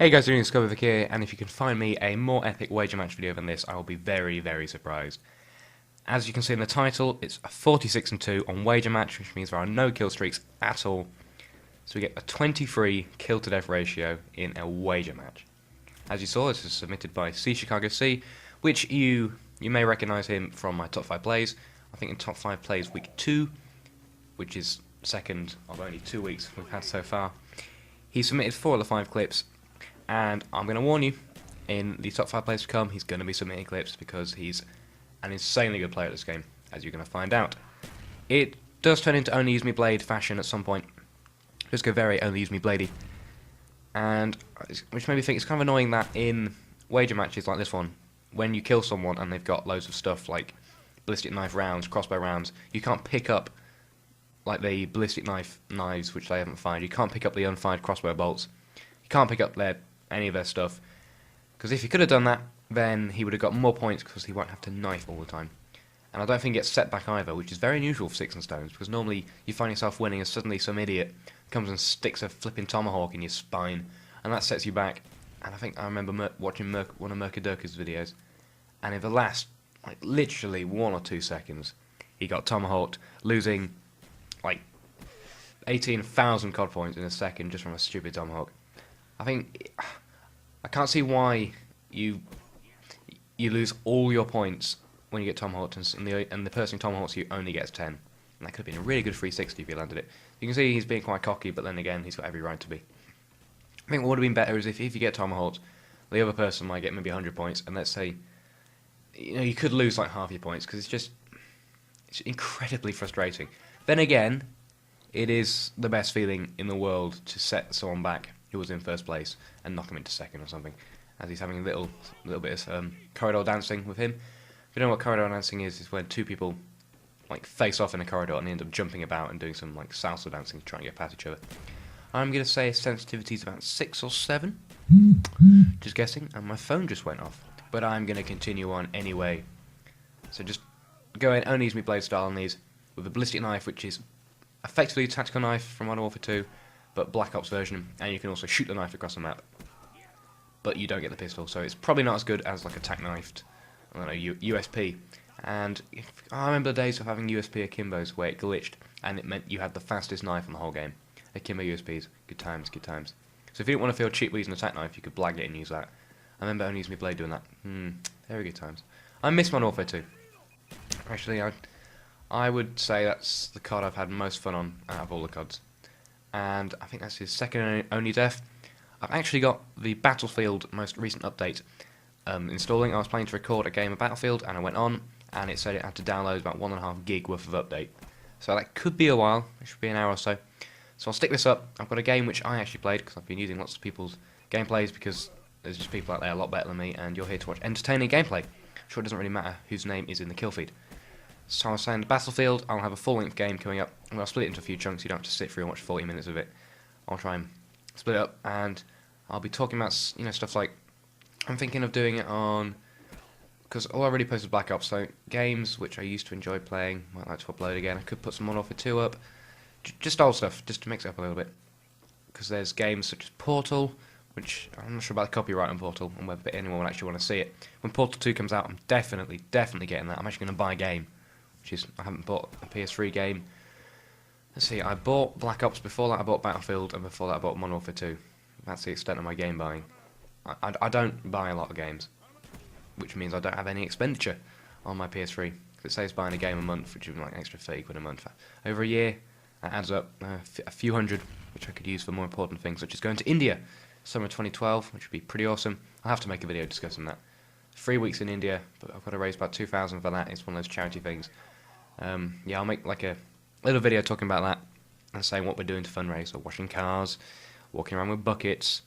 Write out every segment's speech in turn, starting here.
Hey guys, doing Discover here, and if you can find me a more epic wager match video than this, I will be very, very surprised. As you can see in the title, it's a 46-2 on wager match, which means there are no kill streaks at all. So we get a 23 kill to death ratio in a wager match. As you saw, this is submitted by C Chicago C, which you may recognise him from my top 5 plays. I think in top 5 plays week 2, which is second of only 2 weeks we've had so far. He submitted 4 of the 5 clips. And I'm going to warn you, in the top 5 players to come, he's going to be submitting clips because he's an insanely good player at this game, as you're going to find out. It does turn into only use me blade fashion at some point. Just go very only use me bladey. And which made me think it's kind of annoying that in wager matches like this one, when you kill someone and they've got loads of stuff like ballistic knife rounds, crossbow rounds, you can't pick up like the ballistic knives which they haven't fired. You can't pick up the unfired crossbow bolts. You can't pick up any of their stuff, because if he could have done that, then he would have got more points because he won't have to knife all the time. And I don't think he gets set back either, which is very unusual for Sticks and Stones, because normally you find yourself winning and suddenly some idiot comes and sticks a flipping tomahawk in your spine, and that sets you back. And I think I remember watching one of Murkadoka's videos, and in the last, like, literally 1 or 2 seconds, he got tomahawked, losing like 18,000 COD points in a second just from a stupid tomahawk. I can't see why you lose all your points when you get tomahawked, and the person who tomahawks you only gets 10. And that could have been a really good 360 if he landed it. You can see he's being quite cocky, but then again, he's got every right to be. I think what would have been better is if you get tomahawked, the other person might get maybe 100 points, and let's say, you could lose like half your points, because it's incredibly frustrating. Then again, it is the best feeling in the world to set someone back who was in first place and knock him into second or something, as he's having a little bit of corridor dancing with him. If you don't know what corridor dancing is when 2 people like face off in a corridor and they end up jumping about and doing some like salsa dancing to try and get past each other. I'm going to say sensitivity is about 6 or 7, just guessing, and my phone just went off. But I'm going to continue on anyway. So just go in, only use me blade style on these, with a ballistic knife, which is effectively a tactical knife from Modern Warfare 2, but Black Ops version, and you can also shoot the knife across the map, but you don't get the pistol, so it's probably not as good as like a tac-knifed, I don't know, USP. And I remember the days of having USP akimbos where it glitched, and it meant you had the fastest knife in the whole game. Akimbo USPs, good times, good times. So if you didn't want to feel cheap using a tac knife, you could blag it and use that. I remember only using my blade doing that. Very good times. I miss Modern Warfare 2. Actually, I would say that's the COD I've had most fun on out of all the CODs. And I think that's his second and only death. I've actually got the Battlefield most recent update installing. I was planning to record a game of Battlefield, and I went on, and it said it had to download about 1.5 gig worth of update. So that could be a while. It should be an hour or so. So I'll stick this up. I've got a game which I actually played, because I've been using lots of people's gameplays, because there's just people out there a lot better than me, and you're here to watch entertaining gameplay. Sure, it doesn't really matter whose name is in the kill feed. So I was saying, Battlefield, I'll have a full-length game coming up, and I'll split it into a few chunks. You don't have to sit through and watch 40 minutes of it. I'll try and split it up, and I'll be talking about, stuff like, I'm thinking of doing it on, because I already posted Black Ops, so games which I used to enjoy playing, might like to upload again. I could put some Modern Warfare 2 up, just old stuff, just to mix it up a little bit. Because there's games such as Portal, which I'm not sure about the copyright on Portal, and whether anyone will actually want to see it. When Portal 2 comes out, I'm definitely getting that. I'm actually going to buy a game. I haven't bought a PS3 game. Let's see, I bought Black Ops, before that I bought Battlefield, and before that I bought Modern Warfare 2. That's the extent of my game buying. I don't buy a lot of games, which means I don't have any expenditure on my PS3. It saves buying a game a month, which is like an extra 30 quid a month. Over a year, that adds up a few hundred, which I could use for more important things, such as going to India, summer 2012, which would be pretty awesome. I'll have to make a video discussing that. 3 weeks in India, but I've got to raise about 2,000 for that. It's one of those charity things. Yeah, I'll make like a little video talking about that and saying what we're doing to fundraise, or washing cars, walking around with buckets,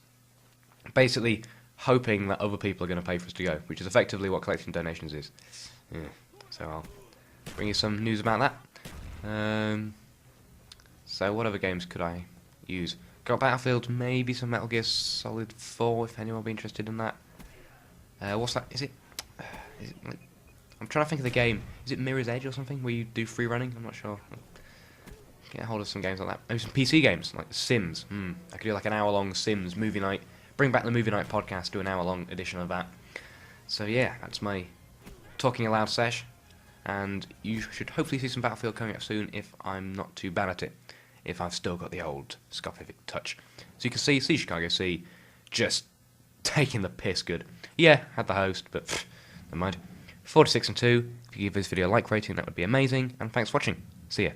basically hoping that other people are going to pay for us to go, which is effectively what collecting donations is. Yeah. So I'll bring you some news about that. So what other games could I use? Got Battlefield, maybe some Metal Gear Solid 4 if anyone will be interested in that. What's that? Is it like, I'm trying to think of the game. Is it Mirror's Edge or something, where you do free running? I'm not sure. Get a hold of some games like that. Maybe some PC games, like Sims. I could do like an hour-long Sims movie night bring back the Movie Night podcast, do an hour-long edition of that. So yeah, that's my talking aloud sesh, and you should hopefully see some Battlefield coming up soon if I'm not too bad at it, if I've still got the old Scofivic touch. So you can see Chicago Sea just taking the piss good. Yeah, had the host, but never mind. 46 and 2. If you give this video a like rating, that would be amazing, and thanks for watching. See ya.